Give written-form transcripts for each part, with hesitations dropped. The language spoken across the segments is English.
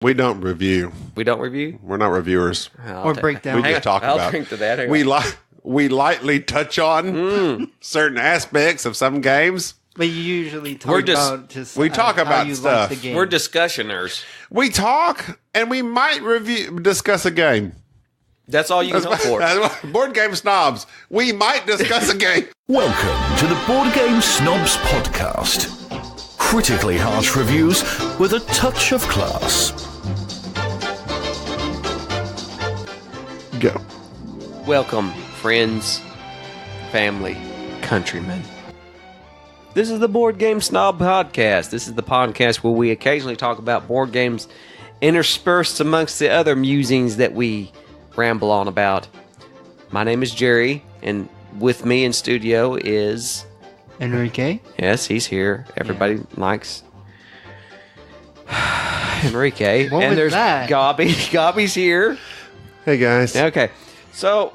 We don't review. We don't review? We're not reviewers. Or break down. We just talk about. I'll drink to that. Hang We on. we lightly touch on certain aspects of some games. But you usually talk We're just- about just we talk how about you stuff. Like the game. We're discussioners. We talk and we might discuss a game. That's all you can hope for. That's what- Board Game Snobs. We might discuss a game. Welcome to the Board Game Snobs podcast. Critically harsh reviews with a touch of class. Go. Welcome, friends, family, countrymen. This is the Board Game Snob Podcast. This is the podcast where we occasionally talk about board games interspersed amongst the other musings that we ramble on about. My name is Jerry, and with me in studio is... Enrique? Yes, he's here. Everybody likes Enrique. What and was there's that? Gobby. Gobby's here. Hey, guys. Okay, so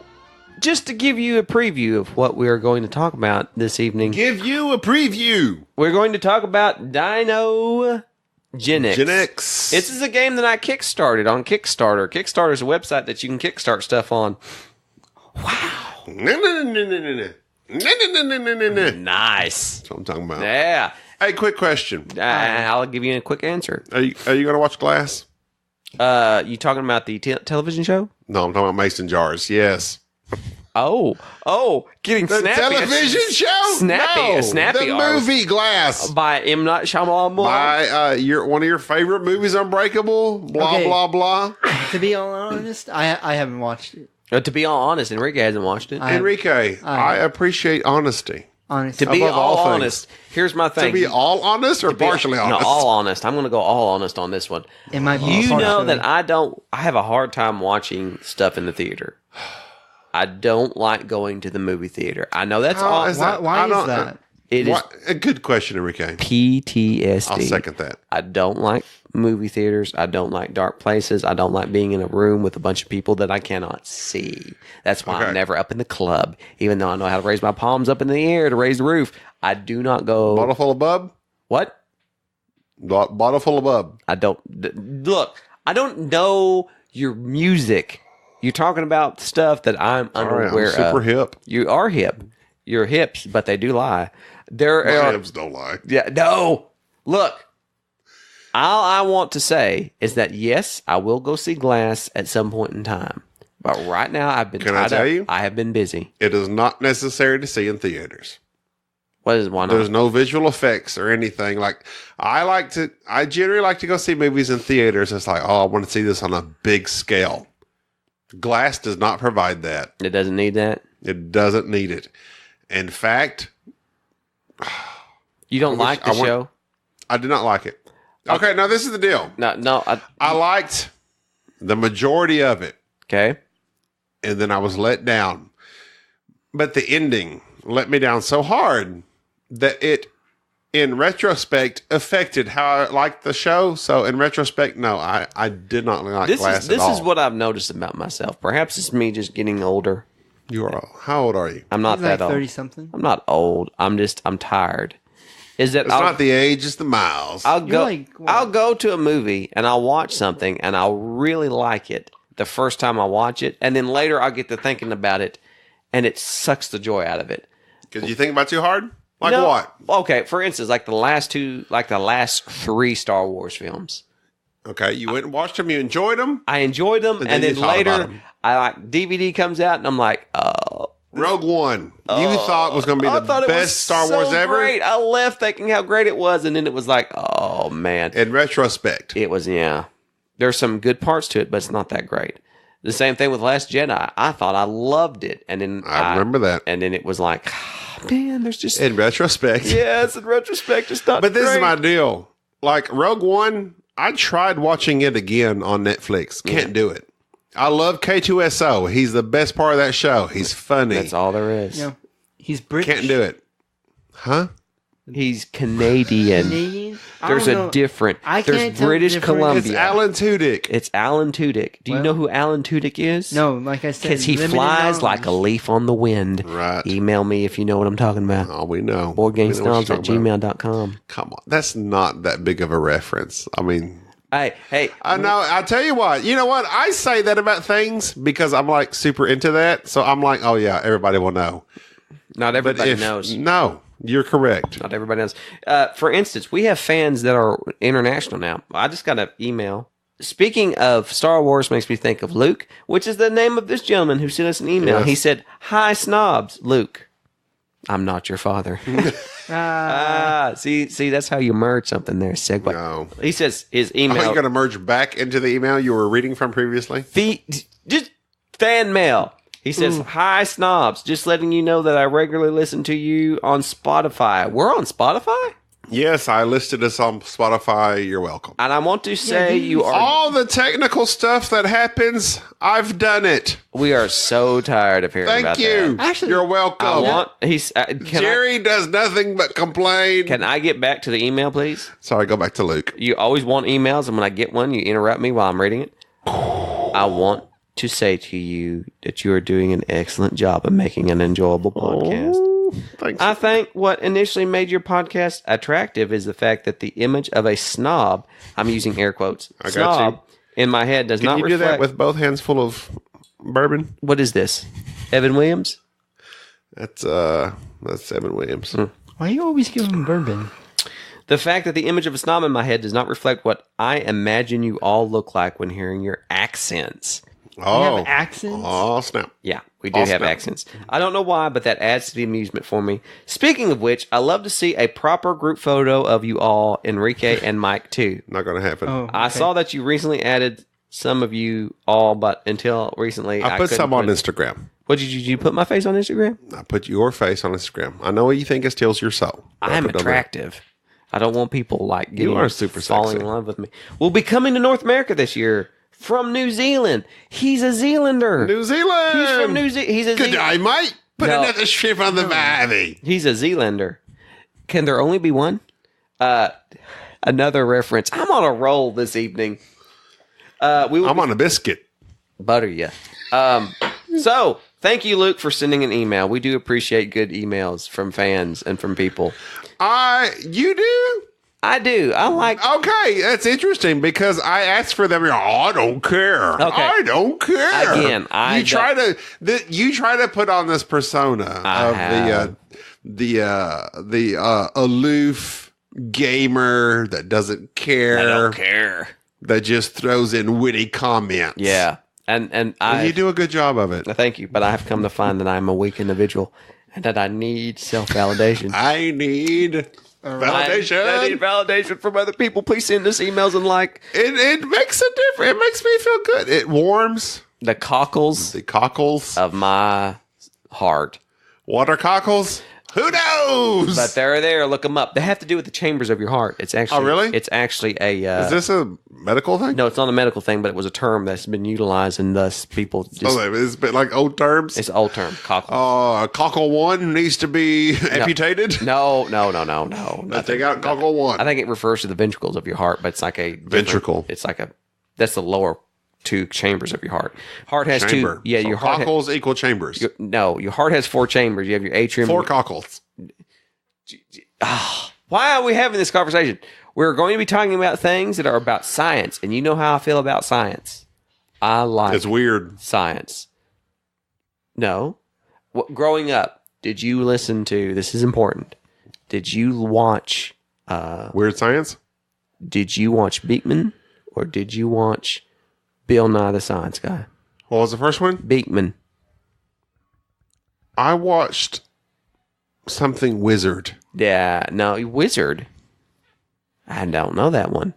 just to give you a preview of what we are going to talk about this evening, Give you a preview. we're going to talk about Dinogenics. This is a game that I kickstarted on Kickstarter. Kickstarter is a website that you can kickstart stuff on. Nice. That's what I'm talking about. Yeah. Hey, quick question. I'll give you a quick answer. Are you going to watch Glass? You talking about the television show? No, I'm talking about Mason Jars. Yes. Oh, getting The snappy. television show? Snappy, No, a snappy the arm. movie Glass. By M. Night Shyamalan. By one of your favorite movies, Unbreakable. Blah, Okay. blah, blah. To be honest, I haven't watched it. To be all honest, Enrique hasn't watched it. Enrique, I appreciate honesty. Honestly. To be above all all things. honest, here's my thing. To be all honest or partially honest? No, all honest. I'm going to go all honest on this one. It might be You know partially. that I have a hard time watching stuff in the theater. I don't like going to the movie theater. I know that's How all. is that? Why I don't- is that? It is What? A good question, Enrique. PTSD. I'll second that. I don't like movie theaters. I don't like dark places. I don't like being in a room with a bunch of people that I cannot see. That's why Okay. I'm never up in the club. Even though I know how to raise my palms up in the air to raise the roof, I do not go. Bottle full of bub? What? Bottle full of bub. I don't look. I don't know your music. You're talking about stuff that I'm All right, unaware I'm super of. hip. You are hip. You're hips, but they do lie. There My are. hips don't lie. Yeah. No. Look. All I want to say is that yes, I will go see Glass at some point in time. But right now, I've been. Can I tied tell up. you? I have been busy. It is not necessary to see in theaters. What is why not? There's no visual effects or anything. Like I generally like to go see movies in theaters. It's like, oh, I want to see this on a big scale. Glass does not provide that. It doesn't need that. It doesn't need it. In fact, You don't like the I want- show? I did not like it. Okay, now this is the deal. No. I liked the majority of it, Okay. and then I was let down. But the ending let me down so hard that it, in retrospect, affected how I liked the show. So in retrospect, no, I did not like Glass at all. This is what I've noticed about myself. Perhaps it's me just getting older. You are. How old are you? I'm not He's like that old. 30-something. I'm not old. I'm tired. Is that It's not the age, it's the miles. I'll You're go like, what? I'll go to a movie and I'll watch something and I'll really like it the first time I watch it, and then later I'll get to thinking about it and it sucks the joy out of it. Because you think about too hard? Like No. what? Okay, for instance, like the last 3 Star Wars films. Okay, you went and watched them, you enjoyed them. I enjoyed them, And and then then you thought about later 'em. I like DVD comes out and I'm like, oh. Rogue One, you thought was going to be I the thought it was best Star so Wars ever? Great. I left thinking how great it was, and then it was like, oh man, In retrospect. it was. Yeah, there's some good parts to it, but it's not that great. The same thing with Last Jedi. I thought I loved it, and then I remember that. and then it was like, ah, man, there's just In retrospect. yes, in retrospect, it's not. But this is great. my deal. Like Rogue One, I tried watching it again on Netflix. Can't do it. I love K2SO. He's the best part of that show. He's funny. That's all there is. You know, he's British. Can't do it. Huh? He's Canadian. Canadian? I There's don't a know. different. I There's can't tell the British difference. Columbia. It's Alan Tudyk. It's Alan Tudyk. Do you Well- know who Alan Tudyk is? No, like I said, Because he limited flies knowledge. like a leaf on the wind. Right. Email me if you know what I'm talking about. Oh, we know. BoardGameSnobs We know what you're at talking about. gmail.com. Come on. That's not that big of a reference. I mean, Hey. I know. I tell you what. You know what? I say that about things because I'm like super into that. So I'm like, oh yeah, everybody will know. Not everybody knows. No, you're correct. Not everybody knows. For instance, we have fans that are international now. I just got an email. Speaking of Star Wars makes me think of Luke, which is the name of this gentleman who sent us an email. Yes. He said, "Hi, Snobs. Luke, I'm not your father." See, that's how you merge something there. Segue. No. He says his Are email. you going to merge back into the email you were reading from previously? Just fan mail. He says, "Hi, Snobs. Just letting you know that I regularly listen to you on Spotify." We're on Spotify? Yes, I listed us on Spotify. You're welcome. And I want to say you are... All the technical stuff that happens, I've done it. We are so tired of hearing about Thank you. that. Actually, You're welcome. I want... Jerry does nothing but complain. Can I get back to the email, please? Sorry, go back to Luke. You always want emails, and when I get one, you interrupt me while I'm reading it. I want to say to you that you are doing an excellent job of making an enjoyable podcast. Thanks. I think what initially made your podcast attractive is the fact that the image of a snob, I'm using air quotes, I got snob, in my head does Can not you reflect... do that with both hands full of bourbon? What is this? Evan Williams? That's Evan Williams. why are you always giving bourbon? The fact that the image of a snob in my head does not reflect what I imagine you all look like when hearing your accents. Oh, have accents? Oh, snap. Yeah, we do have accents. I don't know why, but that adds to the amusement for me. Speaking of which, I love to see a proper group photo of you all, Enrique and Mike too. Not going to happen. Oh, I okay. saw that you recently added some of you all, but until recently, I put couldn't some on put- Instagram. What did you put my face on Instagram? I put your face on Instagram. I know what you think it steals your soul. I am put it on there. attractive. I don't want people like You are super falling sexy. in love with me. We'll be coming to North America this year from New Zealand. He's a Zealander. New Zealand. He's from New Zealand. He's a Good day, mate. Put No. another ship on the Ivy. He's a Zealander. Can there only be one? Another reference. I'm on a roll this evening. We will I'm on a biscuit. butter you. So thank you, Luke, for sending an email. We do appreciate good emails from fans and from people. You do? I do. I like. Okay, that's interesting because I asked for them. I don't care. Okay. I don't care. Again, you try to put on this persona of the aloof gamer that doesn't care. I don't care. That just throws in witty comments. Yeah, and I You do a good job of it. thank you, but I have come to find that I'm a weak individual and that I need self validation. I need validation. I need validation from other people. Please send us emails and like It makes a difference. It makes me feel good. It warms the cockles the cockles. of my heart. Water cockles? Who knows? But they're there. Look them up. They have to do with the chambers of your heart. It's actually. Oh, really? It's actually a. Is this a medical thing? No, it's not a medical thing, but it was a term that's been utilized, and thus people just. It's a bit like old terms. It's an old term. Cockle. Cockle one needs to be amputated. No. Take out cockle one. I think it refers to the ventricles of your heart, but it's like a different- Ventricle. It's like a. That's the lower two chambers of your heart. Heart has Chamber. two. Yeah, So your heart. cockles equal chambers. Your heart has four chambers. You have your atrium. Four cockles. Why are we having this conversation? We're going to be talking about things that are about science, and you know how I feel about science. I like It's weird. science. No. Growing up, did you listen to, this is important, did you watch Weird science? Beekman, or did you watch Bill Nye the Science Guy? What was the first one? Beekman. I watched something wizard. Yeah, no, Wizard. I don't know that one.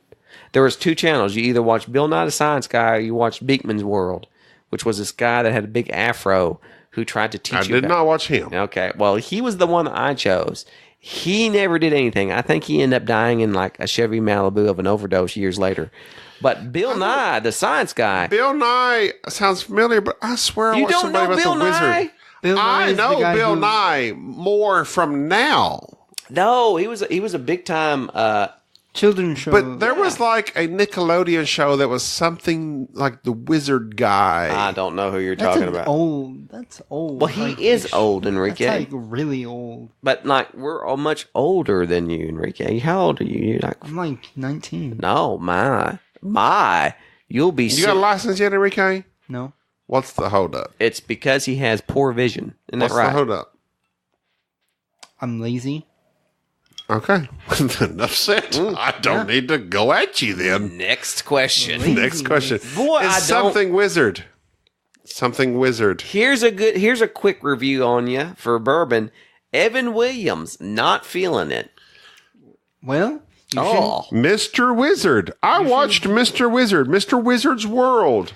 There was two channels. You either watched Bill Nye the Science Guy or you watched Beekman's World, which was this guy that had a big afro who tried to teach I you did about- not watch him. Okay, well, he was the one that I chose. He never did anything. I think he ended up dying in like a Chevy Malibu of an overdose years later. But Bill Nye, the science guy, Bill Nye sounds familiar, but I swear I you watched don't somebody know about Bill the wizard. Nye? Bill Nye I is the know guy Bill who- Nye more from now. No, he was a big time. Children's show. But there was like a Nickelodeon show that was something like the Wizard Guy. I don't know who you're that's talking about. That's old. Well, he Like, is old, Enrique. That's like really old. But like we're all much older than you, Enrique. How old are you? You're like I'm like 19. no, my. You'll be You got a license yet, Enrique? No. What's the holdup? It's because he has poor vision. Isn't What's that right? the holdup? I'm lazy. Okay. Enough said. I don't need to go at you then. Next question. Next question. Boy, It's something wizard. Something wizard. Here's a quick review on you for bourbon. Evan Williams, not feeling it. Well, you Mr. Wizard. I watched Mr. Wizard. Mr. Wizard's World.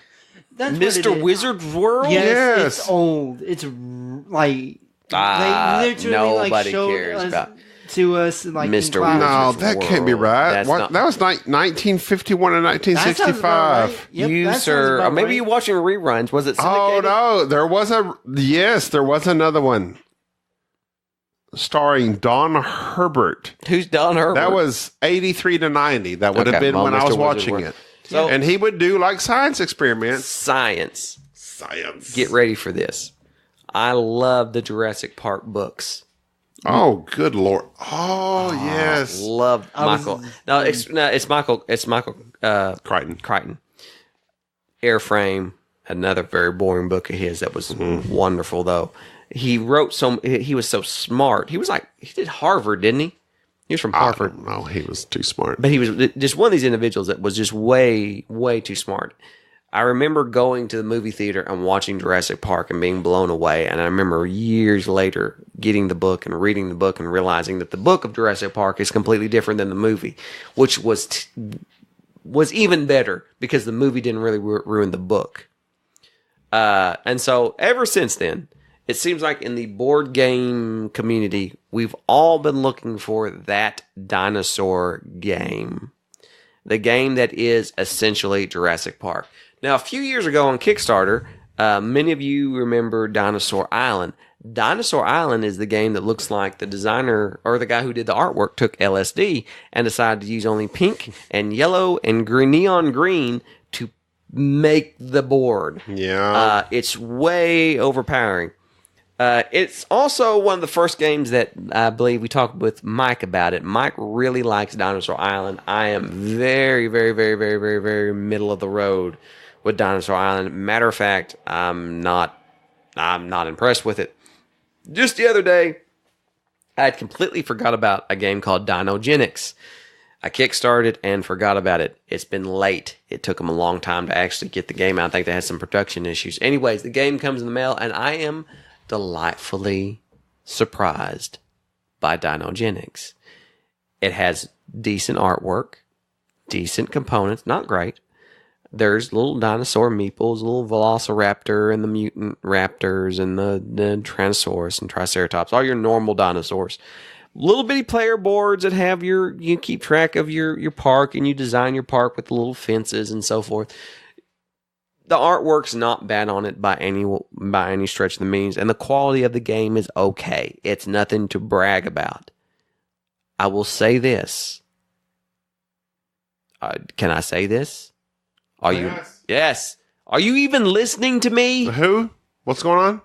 That's what it Mr. is. Wizard's World? Yes. It's old. It's like they literally nobody showed cares about to us like Mr. in class. No, Wizard's that can't be World. right. That's What? not- That was 1951 and That sounds about 1965. right. Yep, you, that sounds sir, about or maybe right. you're watching reruns. Was it Oh, syndicated? no. There was another one starring Don Herbert. Who's Don Herbert? That was 83 to 90. That would have Okay, been well, when I Mr. was Wizard's watching World. it. So- And he would do like science experiments. Science. Science. Get ready for this. I love the Jurassic Park books. Oh, good Lord. Oh, yes. Love Michael. It's Michael. It's Michael Crichton. Crichton. Airframe, another very boring book of his that was wonderful though. He wrote he was so smart. He did Harvard, didn't he? He was from Harvard. No, he was too smart. But he was just one of these individuals that was just way, way too smart. I remember going to the movie theater and watching Jurassic Park and being blown away. And I remember years later getting the book and reading the book and realizing that the book of Jurassic Park is completely different than the movie, which was even better because the movie didn't really ruin the book. And so ever since then, it seems like in the board game community, we've all been looking for that dinosaur game. The game that is essentially Jurassic Park. Now, a few years ago on Kickstarter, many of you remember Dinosaur Island. Dinosaur Island is the game that looks like the designer or the guy who did the artwork took LSD and decided to use only pink and yellow and neon green to make the board. Yeah. It's way overpowering. It's also one of the first games that I believe we talked with Mike about it. Mike really likes Dinosaur Island. I am very, very, very, very, very, very middle of the road with Dinosaur Island. Matter of fact, I'm not impressed with it. Just the other day, I had completely forgot about a game called Dinogenics. I kickstarted and forgot about it. It's been late. It took them a long time to actually get the game out. I think they had some production issues. Anyways, the game comes in the mail, and I am delightfully surprised by Dinogenics. It has decent artwork, decent components, not great. There's little dinosaur meeples, little velociraptor and the mutant raptors and the Tyrannosaurus and Triceratops, all your normal dinosaurs. Little bitty player boards that have you keep track of your park and you design your park with little fences and so forth. The artwork's not bad on it by any stretch of the means, and the quality of the game is okay. It's nothing to brag about. I will say this. Can I say this? Are you? Yes. Are you even listening to me? Who? What's going on?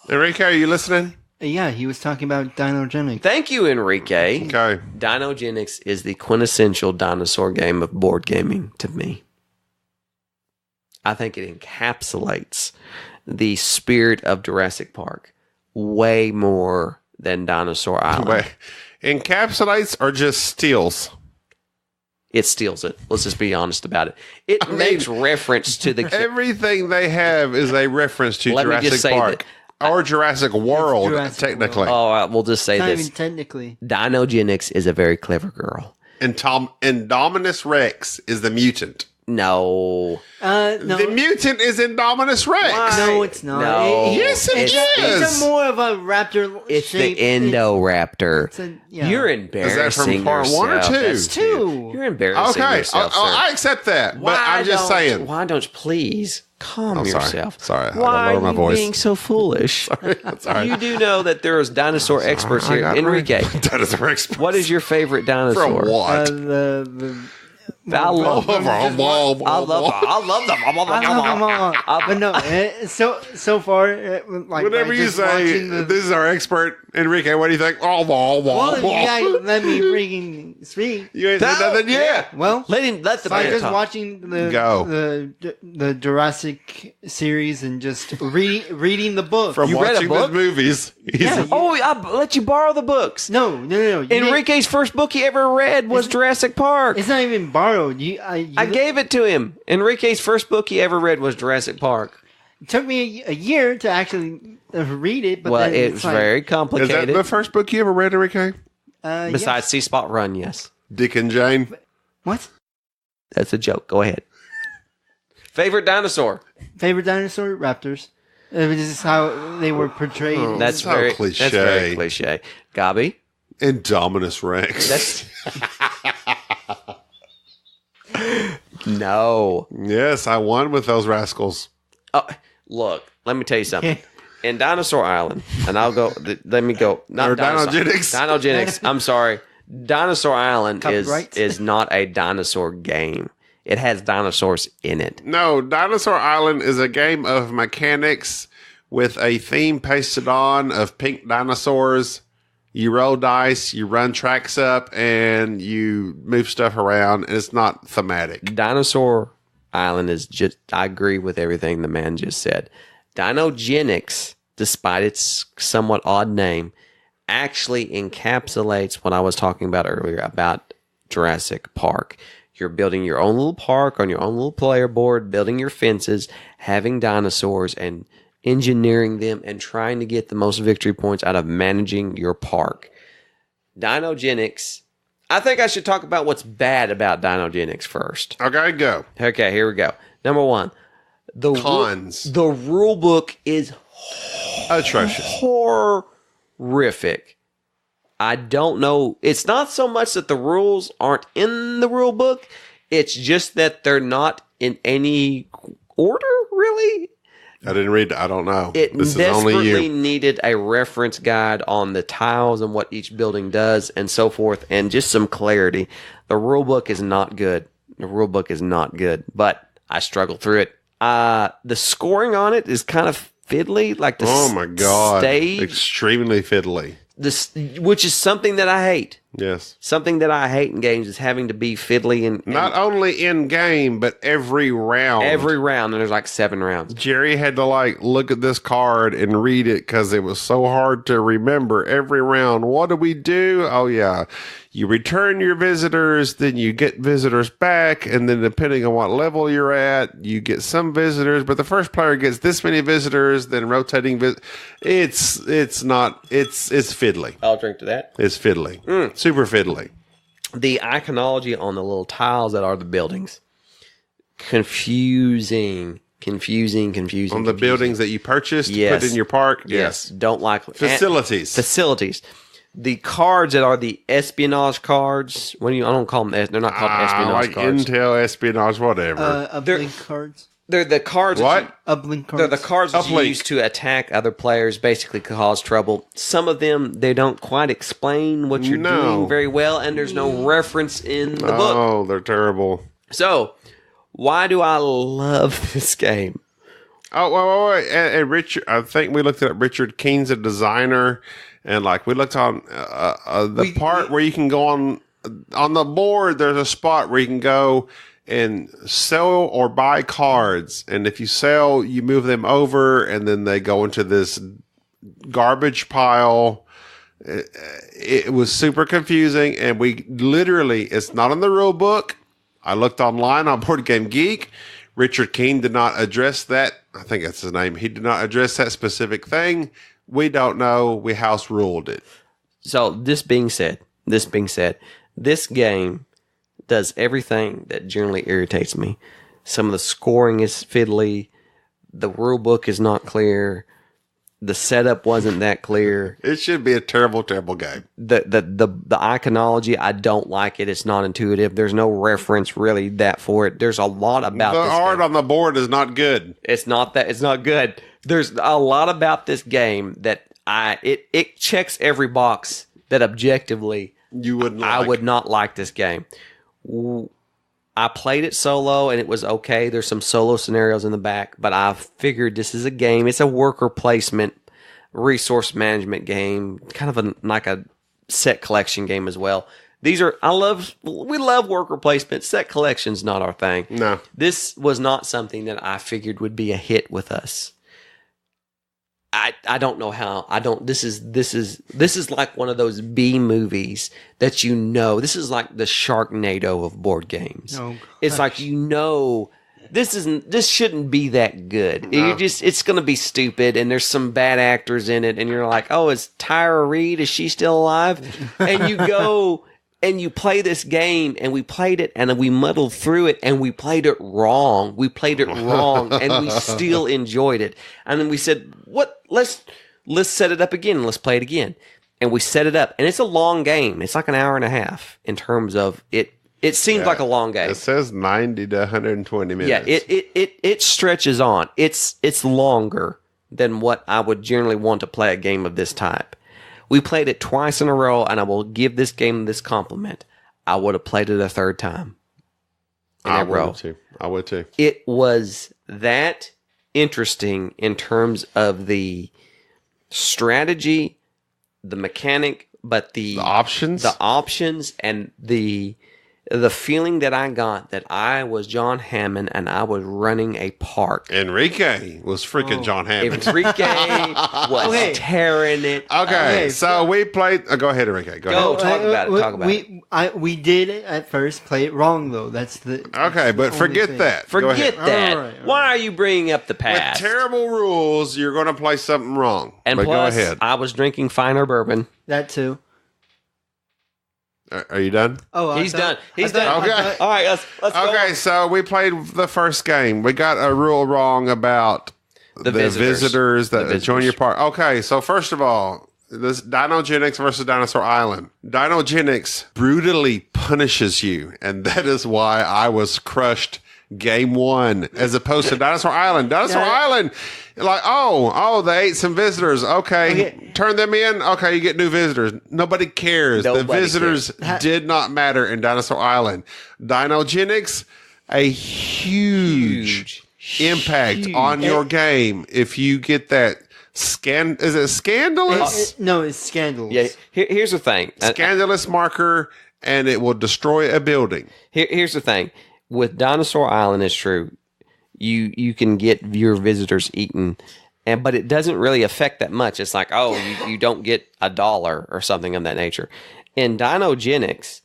Enrique, are you listening? Yeah, he was talking about Dinogenics. Thank you, Enrique. Okay. Dinogenics is the quintessential dinosaur game of board gaming to me. I think it encapsulates the spirit of Jurassic Park way more than Dinosaur Island. Wait. Encapsulates or just steals? It steals it. Let's just be honest about it. It makes reference to the... Everything they have is a reference to Let me just Jurassic say Park. Or Jurassic World, Jurassic technically. World. All right, we'll just say Not this. even technically. Dinogenics is a very clever girl. Indominus Rex is the mutant. No. No. The mutant is Indominus Rex. Why? No, it's not. No. Yes, it it's is. a more of a raptor. It's shape. the Indoraptor. Yeah. You're embarrassing part one or yourself. two? That's Two. You're embarrassing Okay, yourself, sir. I accept that, but I'm just saying. Why don't you please calm I'm sorry. yourself? Sorry, I gotta Why lower my are you voice. being so foolish? Sorry. You do know that there is dinosaur experts here. Enrique, Dinosaur Rex. what is your favorite For dinosaur? what? I love them. I love them. But no, so far, like Whatever you just say, watching this is our expert, Enrique. What do you think? Well, you guys let me freaking speak. You ain't said nothing yet. Well, let the so I'm man just talk. watching Go. the Jurassic series and just reading the book. From You read a watching book? the movies. Yeah. Oh, I let you borrow the books. No. Enrique's first book he ever read was Jurassic Park. It's not even borrowed. I gave it to him. Enrique's first book he ever read was Jurassic Park. It took me a year to actually read it. But Well, then it's very Is complicated. that the first book you ever read, Enrique? Besides Sea Spot Run, yes. Dick and Jane? What? That's a joke. Go ahead. Favorite dinosaur? Favorite dinosaur? Raptors. It was just how they were portrayed. That's so very cliche. That's very cliche. Gabi? Indominus Rex. That's no. Yes, I won with those rascals. Oh, look, let me tell you something. In Dinosaur Island, and I'll go. Let me go. Not Or Dinosaur- Dinogenics. Dinogenics. I'm sorry. Dinosaur Island Copyrights? is not a dinosaur game. It has dinosaurs in it. No, Dinosaur Island is a game of mechanics with a theme pasted on of pink dinosaurs. You roll dice, you run tracks up, and you move stuff around, and it's not thematic. Dinosaur Island is just. I agree with everything the man just said. Dinogenics, despite its somewhat odd name, actually encapsulates what I was talking about earlier about Jurassic Park. You're building your own little park on your own little player board, building your fences, having dinosaurs, and engineering them and trying to get the most victory points out of managing your park. Dinogenics. I think I should talk about what's bad about Dinogenics first. Okay, go. Okay, here we go. Number one, the Cons. the rule book is Atrocious. horrific. I don't know. It's not so much that the rules aren't in the rule book. It's just that they're not in any order, really. I didn't read. I don't know. It This is only desperately you. needed a reference guide on the tiles and what each building does and so forth, and just some clarity. The rule book is not good. The rule book is not good, but I struggled through it. The scoring on it is kind of fiddly, like the Oh my god! stage, Extremely fiddly. which is something that I hate. Yes. Something that I hate in games is having to be fiddly and Not only in game, but every round. every round, and there's like 7 rounds. Jerry had to look at this card and read it because it was so hard to remember every round. What do we do? Oh yeah, you return your visitors, then you get visitors back, and then depending on what level you're at, you get some visitors. But the first player gets this many visitors, then rotating. It's fiddly. I'll drink to that. It's fiddly. Super fiddly. The iconology on the little tiles that are the buildings. Confusing. On the buildings that you purchased, Yes. put in your park. Yes. Don't like Facilities. Facilities. The cards that are the espionage cards. I don't call them. They're not called espionage like cards. Intel, espionage, whatever. Uplink cards. They're the cards. What? Uplink cards. They're the cards that you Uplink. use to attack other players, basically cause trouble. Some of them, they don't quite explain what you're doing very well, and there's no reference in the book. Oh, they're terrible. So, why do I love this game? Oh, wait. And Richard, I think we looked at Richard Keen's a designer, and we looked on the part where you can go on the board. There's a spot where you can go and sell or buy cards, and if you sell, you move them over, and then they go into this garbage pile. It was super confusing, and we literally, it's not in the rule book. I looked online on Board Game Geek. Richard Keen did not address that. I think that's his name. He did not address that specific thing. We don't know. We house ruled it. So, this being said, this game does everything that generally irritates me. Some of the scoring is fiddly. The rule book is not clear. The setup wasn't that clear. It should be a terrible, terrible game. The iconology, I don't like it. It's not intuitive. There's no reference really that for it. There's a lot about The this art game. on the board is not good. It's not good. There's a lot about this game that it checks every box that objectively You wouldn't. I would not like this game. I played it solo and it was okay. There's some solo scenarios in the back, but I figured this is a game. It's a worker placement, resource management game, kind of like a set collection game as well. We love worker placement. Set collection's not our thing. No. This was not something that I figured would be a hit with us. I don't know how. This is like one of those B movies that this is like the Sharknado of board games. Oh, it's like this shouldn't be that good. No. It's going to be stupid, and there's some bad actors in it, and you're like, oh, is Tyra Reid, is she still alive? And you go and you play this game, and we played it, and we muddled through it, and we played it wrong. And we still enjoyed it. And then we said, what? Let's set it up again. Let's play it again. And we set it up, and it's a long game. It's like an hour and a half in terms of it. It seems like a long game. It says 90 to 120 minutes. Yeah, it stretches on. It's longer than what I would generally want to play a game of this type. We played it twice in a row, and I will give this game this compliment. I would have played it a third time in a row. I would too. It was that interesting in terms of the strategy, the mechanic, but the options, and the feeling that I got that I was John Hammond and I was running a park. Enrique was freaking John Hammond. Enrique was tearing it. Okay, so we played. Go ahead, Enrique. Go ahead. Talk about it. We did at first play it wrong though. That's the but forget that. Forget that. All right. Why are you bringing up the past? With terrible rules, you're going to play something wrong. And but plus, go ahead. I was drinking finer bourbon. That too. Are you done? Oh, He's done. Okay. All right, let's go. Okay, so we played the first game. We got a rule wrong about the visitors that join your party. Okay, so first of all, this Dinogenics versus Dinosaur Island. Dinogenics brutally punishes you, and that is why I was crushed game one, as opposed to Dinosaur Island. Dinosaur Island, like, they ate some visitors. Okay, turn them in. Okay, you get new visitors. Nobody cares. The visitors did not matter in Dinosaur Island. Dinogenics, a huge impact on your game if you get that. Is it scandalous? No, it's scandalous. Yeah, here's the thing. Scandalous marker, and it will destroy a building. Here's the thing. With Dinosaur Island, it's true. You can get your visitors eaten, but it doesn't really affect that much. It's like, you don't get $1 or something of that nature. In Dinogenics,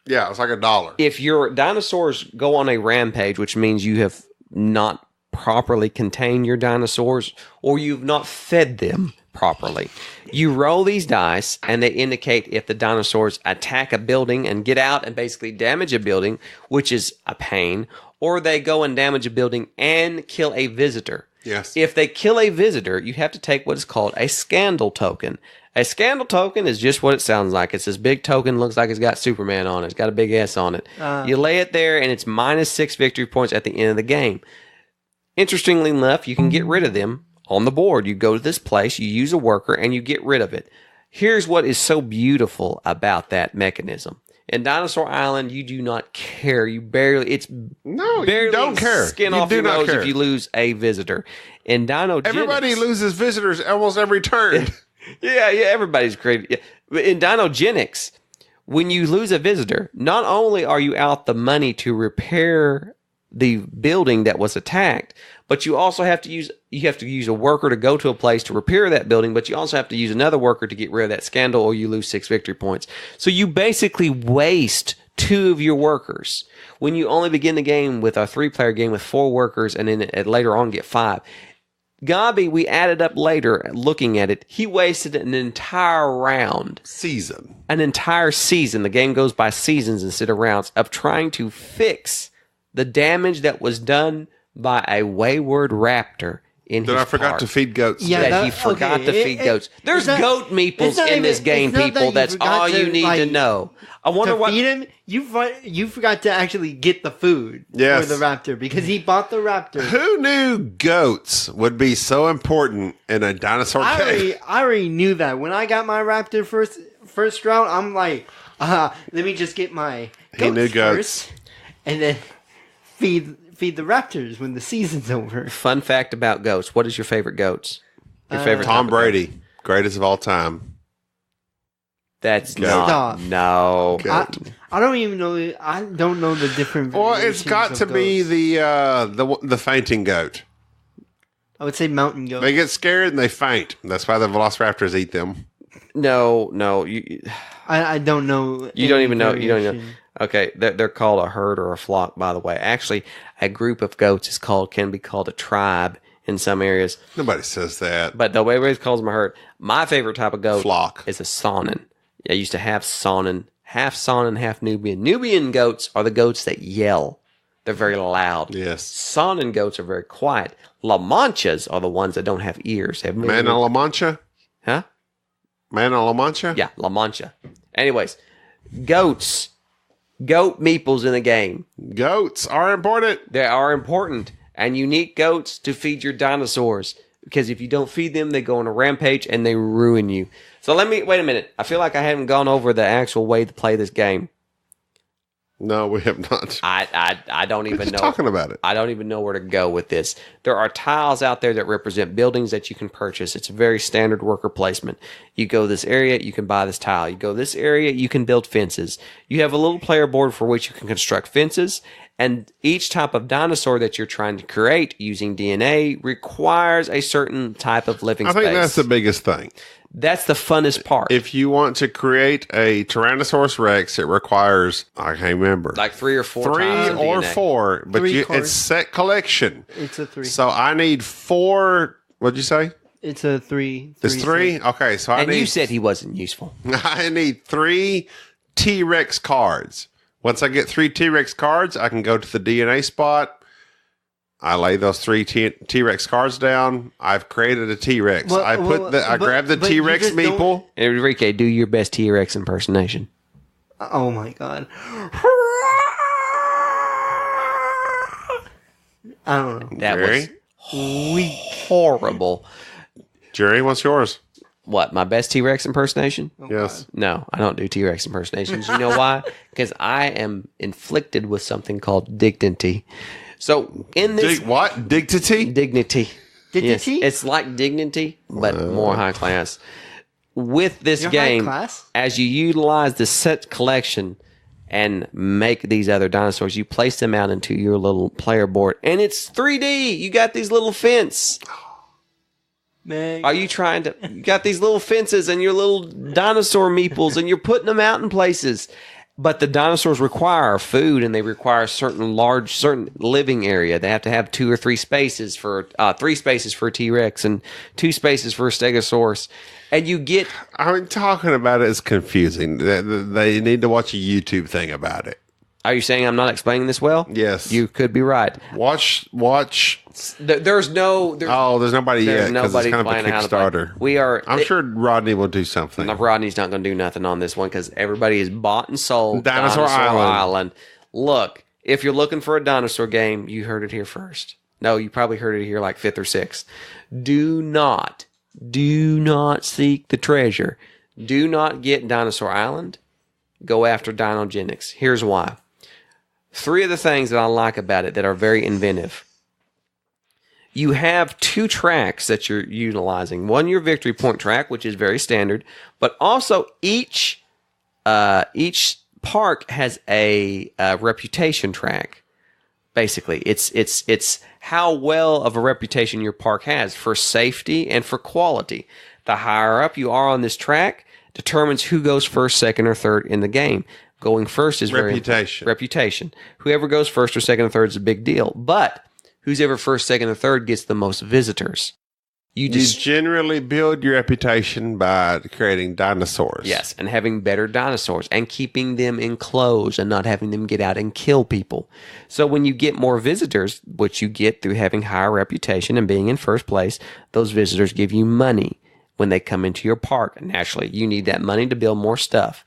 yeah, it's like $1. if your dinosaurs go on a rampage, which means you have not properly contained your dinosaurs or you've not fed them properly, you roll these dice and they indicate if the dinosaurs attack a building and get out and basically damage a building, which is a pain, or they go and damage a building and kill a visitor. Yes. If they kill a visitor, you have to take what is called a scandal token. A scandal token is just what it sounds like. It's this big token, looks like it's got Superman on it. It's got a big S on it. You lay it there and it's -6 victory points at the end of the game. Interestingly enough, you can get rid of them on the board. You go to this place, you use a worker, and you get rid of it. Here's what is so beautiful about that mechanism. In Dinosaur Island, you do not care. You barely don't care. Skin off your nose if you lose a visitor. In Dinogenics, everybody loses visitors almost every turn. yeah, everybody's crazy. Yeah. But in Dinogenics, when you lose a visitor, not only are you out the money to repair the building that was attacked, but you also have to use a worker to go to a place to repair that building, but you also have to use another worker to get rid of that scandal, or you lose 6 victory points. So you basically waste 2 of your workers when you only begin the game with a 3-player game with 4 workers, and then later on get 5. Gabi, we added up later looking at it, he wasted an entire round. An entire season. The game goes by seasons instead of rounds, of trying to fix the damage that was done by a wayward raptor in his I forgot park. to feed goats. Yeah, he forgot to feed goats. There's goat meeples in this game, people. That's all you need to know. I wonder what feed him. You forgot to actually get the food for the raptor because he bought the raptor. Who knew goats would be so important in a dinosaur game? I already knew that when I got my raptor first round. I'm like, let me just get my goats first. and then feed the raptors when the season's over. Fun fact about goats. What is your favorite goats? Your favorite Tom type of Brady, goat? greatest of all time. That's Goat. not. No. Goat. I don't even know. I don't know the different. Well, it's got to be the fainting goat. I would say mountain goat. They get scared and they faint. That's why the velociraptors eat them. No. I don't know. You don't even know. variation. Okay, they're called a herd or a flock, by the way. Actually, a group of goats can be called a tribe in some areas. Nobody says that. But the way everybody calls them a herd. My favorite type of goat Flock. is a Saanen. I used to have Saanen, half Saanen, half Nubian. Nubian goats are the goats that yell. They're very loud. Yes. Saanen goats are very quiet. La Manchas are the ones that don't have ears. Man a La Mancha? Huh? Man a La Mancha? Yeah, La Mancha. Anyways, goats. Goat meeples in the game. Goats are important. They are important. And you need goats to feed your dinosaurs. Because if you don't feed them, they go on a rampage and they ruin you. So wait a minute. I feel like I haven't gone over the actual way to play this game. No, we have not. I don't even know. Talking about it. I don't even know where to go with this. There are tiles out there that represent buildings that you can purchase. It's a very standard worker placement. You go this area, you can buy this tile. You go this area, you can build fences. You have a little player board for which you can construct fences. And each type of dinosaur that you're trying to create using DNA requires a certain type of living space. I think that's the biggest thing. That's the funnest part. If you want to create a Tyrannosaurus Rex, it requires, I can't remember. Like 3 or 4 3 tiles of or DNA. 4, but Three it's cards. set collection. It's a 3. So I need 4. What'd you say? It's a 3. It's 3? Okay, so And you said he wasn't useful. I need 3 T-Rex cards. Once I get 3 T-Rex cards, I can go to the DNA spot. I lay those 3 T-Rex cards down. I've created a T-Rex. I grab the but you T-Rex just don't- meeple. Enrique, do your best T-Rex impersonation. Oh my god. I don't know. That Jerry? was horrible. Jerry, what's yours? What, my best T-Rex impersonation? Yes. No, I don't do T-Rex impersonations. You know why? Because I am inflicted with something called dignity. So in this What? Dignity? dignity, Dignity? Yes, it's like dignity, but more high class. With this You're high game, class? as you utilize the set collection and make these other dinosaurs, you place them out into your little player board, and it's 3D. You got these little fence. Man. Are you trying to? You got these little fences and your little dinosaur meeples, and you're putting them out in places. But the dinosaurs require food, and they require a certain living area. They have to have 2 or 3 spaces for 3 spaces for a T-Rex and 2 spaces for a Stegosaurus. And you get. I mean, talking about it is confusing. They need to watch a YouTube thing about it. Are you saying I'm not explaining this well? Yes. You could be right. Watch. There's no. There's nobody yet because it's kind of a playing how to play. Kickstarter. We are. I'm sure Rodney will do something. Rodney's not going to do nothing on this one because everybody is bought and sold. Dinosaur Island. Look, if you're looking for a dinosaur game, you heard it here first. No, you probably heard it here like 5th or 6th. Do not seek the treasure. Do not get Dinosaur Island. Go after Dinogenics. Here's why. 3 of the things that I like about it that are very inventive. You have 2 tracks that you're utilizing. One, your victory point track, which is very standard, but also each park has a reputation track. Basically, it's how well of a reputation your park has for safety and for quality. The higher up you are on this track determines who goes first, second, or third in the game. Going first is Reputation. Reputation. Whoever goes first or second or third is a big deal. But who's ever first, second, or third gets the most visitors. You generally build your reputation by creating dinosaurs. Yes, and having better dinosaurs and keeping them enclosed and not having them get out and kill people. So when you get more visitors, which you get through having higher reputation and being in first place, those visitors give you money when they come into your park. Naturally, you need that money to build more stuff.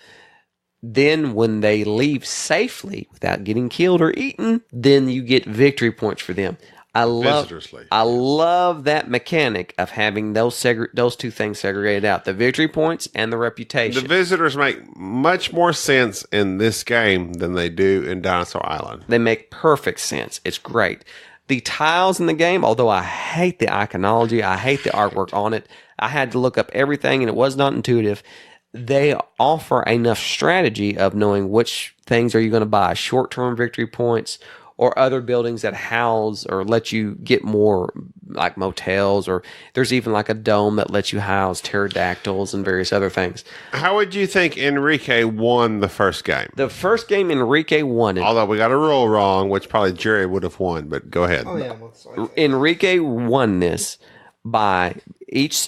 Then when they leave safely without getting killed or eaten, then you get victory points for them. Visitors leave. I love that mechanic of having those two things segregated out: the victory points and the reputation. The visitors make much more sense in this game than they do in Dinosaur Island. They make perfect sense. It's great. The tiles in the game, although I hate the iconology, I hate the artwork on it. I had to look up everything, and it was not intuitive. They offer enough strategy of knowing which things are you going to buy: short-term victory points, or other buildings that house or let you get more, like motels, or there's even like a dome that lets you house pterodactyls and various other things. How would you think Enrique won the first game? The first game Enrique won it. Although we got a rule wrong, which probably Jerry would have won, but go ahead. Oh, yeah. Enrique won this by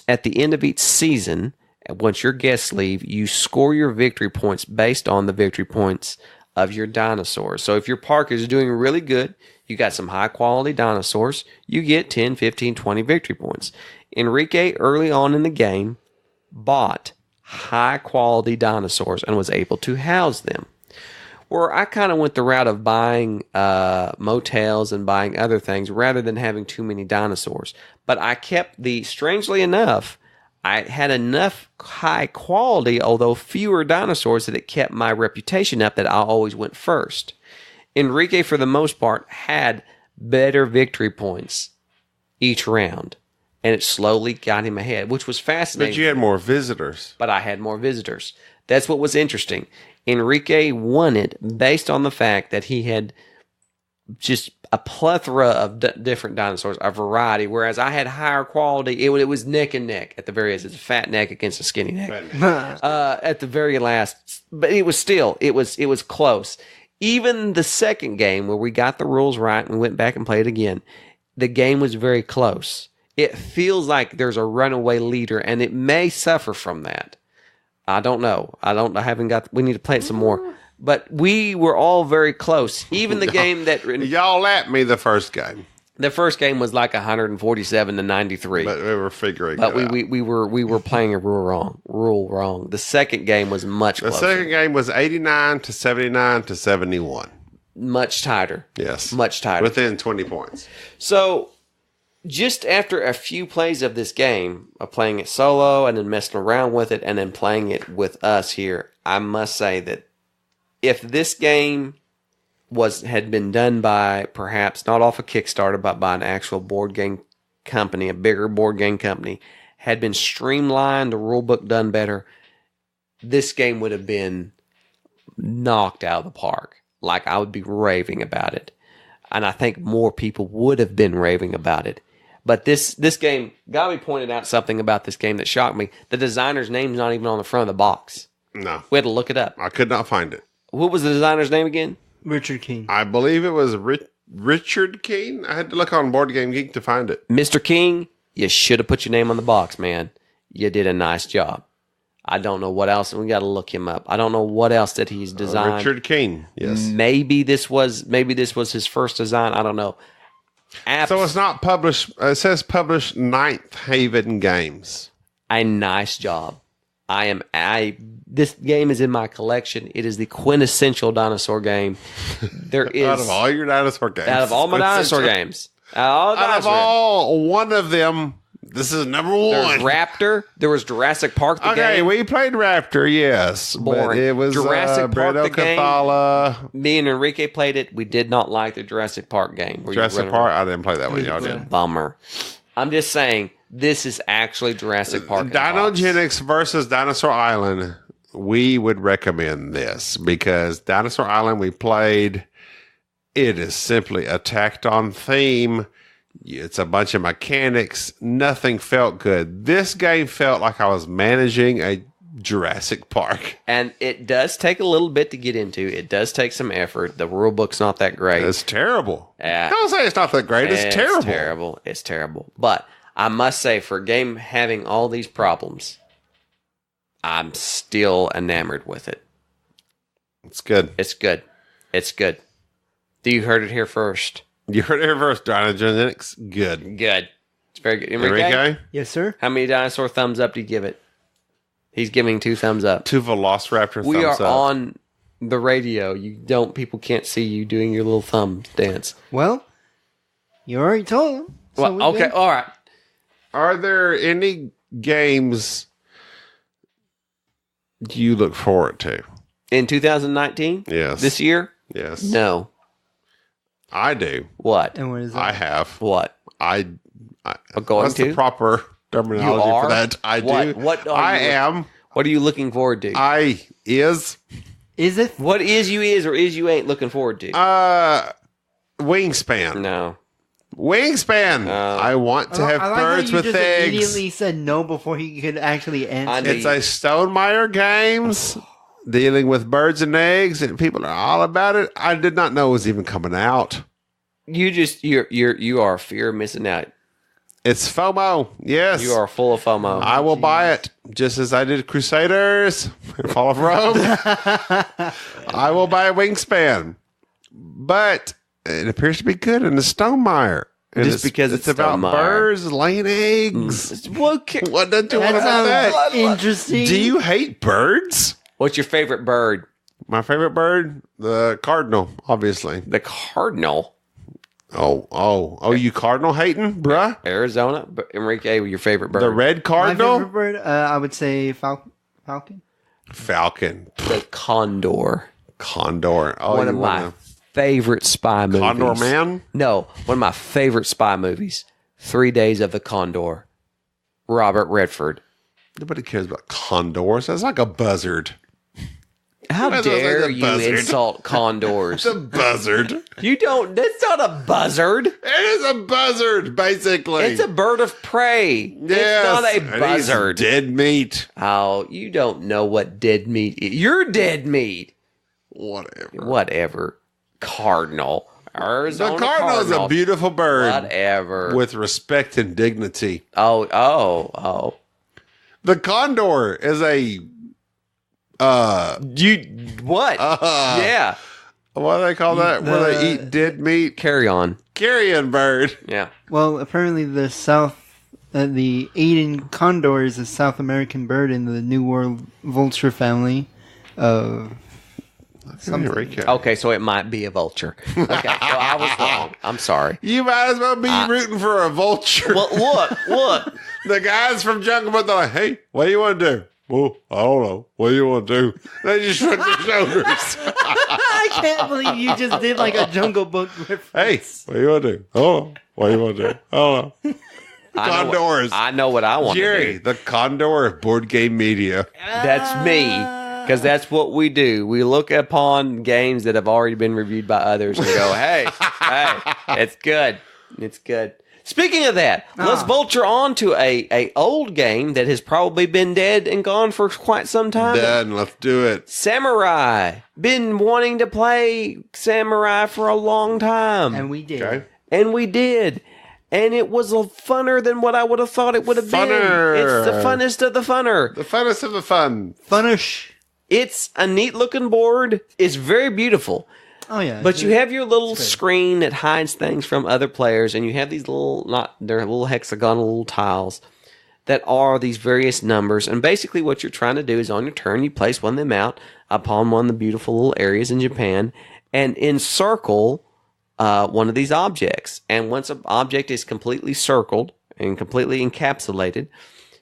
at the end of each season, once your guests leave, you score your victory points based on the victory points of your dinosaurs. So if your park is doing really good, you got some high quality dinosaurs, you get 10, 15, 20 victory points. Enrique, early on in the game, bought high quality dinosaurs and was able to house them. Or I kind of went the route of buying motels and buying other things rather than having too many dinosaurs. But I kept strangely enough, I had enough high quality, although fewer dinosaurs, that it kept my reputation up that I always went first. Enrique, for the most part, had better victory points each round, and it slowly got him ahead, which was fascinating. But you had more visitors. But I had more visitors. That's what was interesting. Enrique won it based on the fact that he had just a plethora of different dinosaurs, a variety, whereas I had higher quality. It was neck and neck at the very end. It's a fat neck against a skinny neck at the very last. But it was close. Even the second game where we got the rules right and we went back and played again, the game was very close. It feels like there's a runaway leader, and it may suffer from that. I don't know. We need to play it some more. But we were all very close. Even the game that y'all at me the first game. The first game was like 147 to 93. But we were figuring. But we were playing a rule wrong. The second game was much closer. The second game was 89 to 79 to 71. Much tighter. Yes. Much tighter. Within 20 points. So just after a few plays of this game, of playing it solo and then messing around with it and then playing it with us here, I must say that if this game had been done by, perhaps not off a Kickstarter, but by an actual board game company, a bigger board game company, had been streamlined, the rule book done better, this game would have been knocked out of the park. Like, I would be raving about it. And I think more people would have been raving about it. But this game, Gabi pointed out something about this game that shocked me. The designer's name's not even on the front of the box. No. We had to look it up. I could not find it. What was the designer's name again? Richard King. I believe it was Richard King. I had to look on Board Game Geek to find it. Mr. King, you should have put your name on the box, man. You did a nice job. I don't know what else. We got to look him up. I don't know what else that he's designed. Richard King, yes. Maybe this was his first design. I don't know. So it's not published. It says published Ninth Haven Games. A nice job. This game is in my collection. It is the quintessential dinosaur game. There is out of all your dinosaur games. Out of all my dinosaur games. Out of all one of them, this is number one. There's Raptor. There was Jurassic Park the game. Okay, we played Raptor, yes. Boring. But it was Jurassic Park the game. Me and Enrique played it. We did not like the Jurassic Park game. Jurassic Park? I didn't play that one. Y'all did. Bummer. I'm just saying, this is actually Jurassic Park. Dinogenics versus Dinosaur Island. We would recommend this because Dinosaur Island we played, it is simply attacked on theme. It's a bunch of mechanics. Nothing felt good. This game felt like I was managing a Jurassic Park. And it does take a little bit to get into. It does take some effort. The rule book's not that great. It's terrible. Don't say it's not that great. It's terrible. It's terrible. But I must say, for a game having all these problems, I'm still enamored with it. It's good. It's good. It's good. You heard it here first. You heard it here first, Dinogenics. Good. Good. It's very good. Enrique? Yes, sir. How many dinosaur thumbs up do you give it? He's giving 2 thumbs up. 2 Velociraptor thumbs up. We are on the radio. People can't see you doing your little thumb dance. Well, You already told him. So Well, okay, all right. Are there any games you look forward to? In 2019? Yes. This year? Yes. No. I do. What? And what is that? I have. What? I Going what's to? the proper terminology You are? for that? I What? do. What are I you- am. What are you looking forward to? Is it? What is or is you ain't looking forward to? Wingspan. No. Wingspan. I want to have I like birds how you with just eggs. immediately said no before he could actually answer. I know It's a Stonemeyer games dealing with birds and eggs, and people are all about it. I did not know it was even coming out. You are fear of missing out. It's FOMO. Yes. You are full of FOMO. I will buy it, just as I did Crusaders and Fall of Rome. I will buy a Wingspan. But it appears to be good in the Stonemeyer. And Just because it's about Stonemeyer. birds laying eggs. What What don't you want That about sounds that? interesting. Do you hate birds? What's your favorite bird? My favorite bird? The cardinal, obviously. The cardinal. Oh, you cardinal hating, bruh? Arizona. Enrique, your favorite bird? The red My cardinal? favorite bird, I would say falcon. Falcon. The condor. Condor. Oh, One you of my wanna- favorite spy movies. Condor Man? No, one of my favorite spy movies. 3 Days of the Condor. Robert Redford. Nobody cares about condors. That's like a buzzard. How That sounds like dare a you buzzard. insult condors? It's a buzzard. You don't. That's not a buzzard. It is a buzzard, basically. It's a bird of prey. Yes, It's not a and he's buzzard. dead meat. Oh, you don't know what dead meat is. You're dead meat. Whatever. Whatever. Cardinal. Arizona The cardinal is a beautiful bird Whatever. with respect and dignity. Oh. The condor is a You what? Yeah. what do they call that? Where they eat dead meat? Carry on. Carrion bird. Yeah. Well, apparently the the Aden condor is a South American bird in the New World vulture family of something. Okay, so it might be a vulture. Okay, so I was wrong. I'm sorry. You might as well be rooting for a vulture. Well, look. The guys from Jungle Book, they're like, hey, what do you want to do? Well, I don't know. What do you want to do? They just shrug their shoulders. I can't believe you just did like a Jungle Book reference. Hey, what do you want to do? Oh, what do you want to do? I don't know. Condors. I know what I want Jerry, to do. the condor of board game media. That's me. Because that's what we do. We look upon games that have already been reviewed by others and go, hey, it's good. It's good. Speaking of that, let's vulture on to a old game that has probably been dead and gone for quite some time. Done. Let's do it. Samurai. Been wanting to play Samurai for a long time. And we did. Okay. And we did. And it was funner than what I would have thought it would have Funner. been. It's the funnest of the funner. The funnest of the fun. Funish. It's a neat looking board. It's very beautiful. Oh yeah. But you have your little screen that hides things from other players, and you have these they're little hexagonal little tiles that are these various numbers. And basically what you're trying to do is on your turn, you place one of them out upon one of the beautiful little areas in Japan and encircle one of these objects. And once an object is completely circled and completely encapsulated,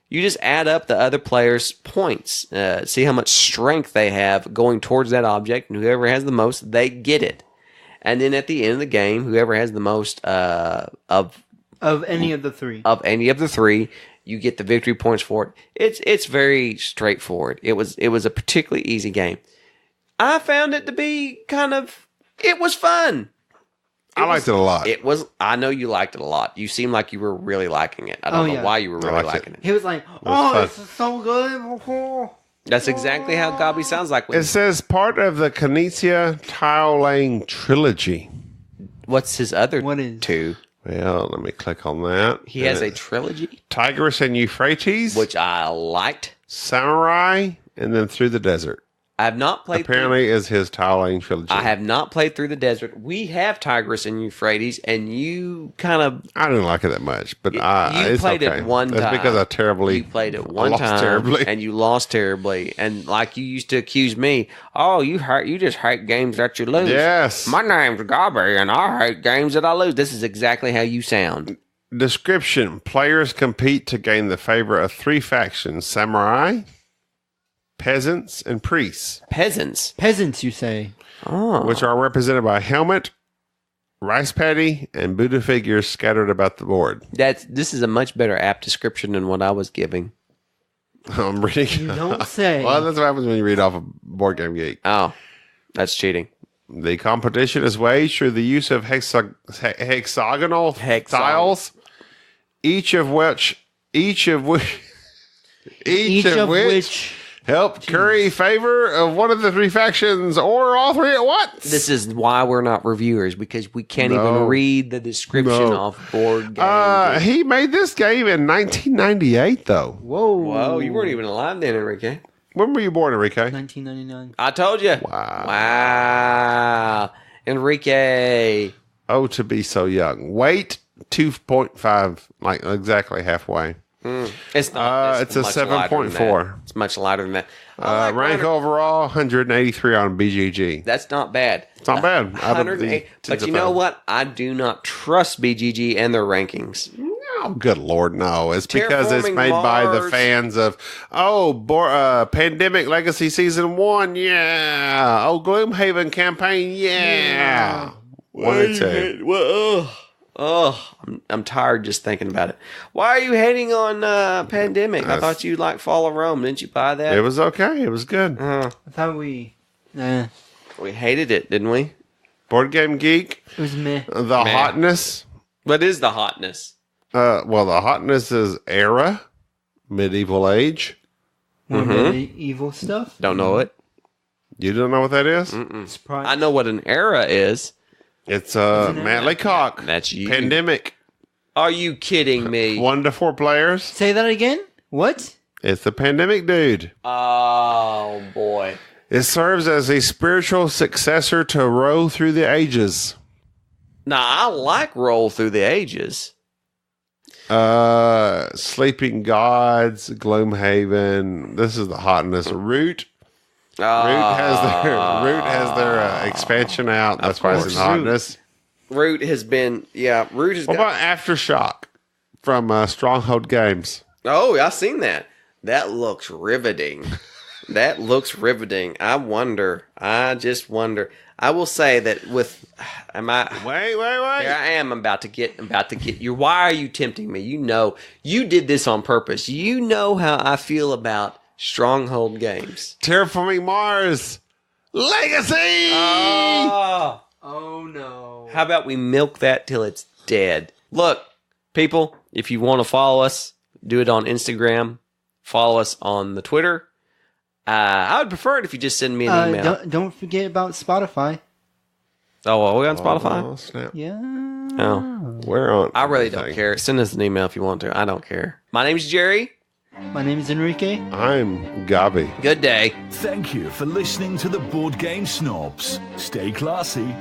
you just add up the other player's points, see how much strength they have going towards that object, and whoever has the most, they get it. And then at the end of the game, whoever has the most of any of the three, you get the victory points for it. It's very straightforward. It was a particularly easy game. I found it to be it was fun. I liked it a lot. I know you liked it a lot. You seem like you were really liking it. I don't know why you were really liking it. He was like, this is so good. That's exactly how Gobby sounds like. It says part of the Kinesia Tile Laying Trilogy. What's his other is? two? Well, let me click on that. He has a trilogy, Tigris and Euphrates, which I liked. Samurai, and then Through the Desert. I have not played. Apparently, is his tiling trilogy. I have not played through the desert. We have Tigris and Euphrates, and you kind of. I didn't like it that much, but you it's played okay. it one time. That's because I terribly. You played it one lost time, terribly. and you lost terribly. And like you used to accuse me, oh, you just hate games that you lose. Yes. My name's Gobby, and I hate games that I lose. This is exactly how you sound. Description: players compete to gain the favor of 3 factions: samurai, peasants, and priests. Peasants, you say? oh, Which are represented by helmet, rice paddy, and Buddha figures scattered about the board. this is a much better apt description than what I was giving. I'm reading. You don't say. Well, that's what happens when you read off a Board Game Geek. Oh, that's cheating. The competition is waged through the use of hexagonal tiles, each of which help curry favor of one of the 3 factions or all 3 at once. This is why we're not reviewers, because we can't even read the description of board game. He made this game in 1998, though. Whoa, you weren't even alive then, Enrique. When were you born, Enrique? 1999. I told you. Wow. Enrique. Oh, to be so young. Weight 2.5, like exactly halfway. It's not. It's a 7.4. It's much lighter than that. Rank overall 183 on BGG. That's not bad. It's not bad. 108. But you know what? I do not trust BGG and their rankings. Oh, good Lord, no. It's because it's Terraforming made by the Mars. fans of, Pandemic Legacy Season 1, yeah. Oh, Gloomhaven campaign, yeah. 1 and 2. I'm tired just thinking about it. Why are you hating on Pandemic? I thought you liked Fall of Rome. Didn't you buy that? It was okay. It was good. I thought we hated it, didn't we? Board Game Geek. it was meh. The hotness. What is the hotness? The hotness is era, medieval age. Evil stuff. Don't know it. You don't know what that is? Surprise. I know what an era is. It's Matt Laycock. That's you. Pandemic. Are you kidding me? 1 to 4 players. Say that again. What? It's the Pandemic dude. Oh, boy. It serves as a spiritual successor to Row Through the Ages. Now, I like Roll Through the Ages. Sleeping Gods, Gloomhaven. This is the hotness. Root. Root has their expansion out. That's why it's in hotness. Root has been, Root has What about Aftershock from Stronghold Games? Oh, I've seen that. That looks riveting. I just wonder. I will say that with, Wait. Here I am about to get you. Why are you tempting me? You know, you did this on purpose. You know how I feel about Stronghold Games. Terraforming Mars Legacy. Oh no. How about we milk that till it's dead? Look, people, if you want to follow us, do it on Instagram. Follow us on the Twitter. I would prefer it if you just send me an email. Don't forget about Spotify. Oh, are we on Spotify? Oh, snap. Yeah. Oh. We're on. I really don't care. Send us an email if you want to. I don't care. My name's Jerry. My name is Enrique. I'm Gabi. Good day. Thank you for listening to the Board Game Snobs. Stay classy.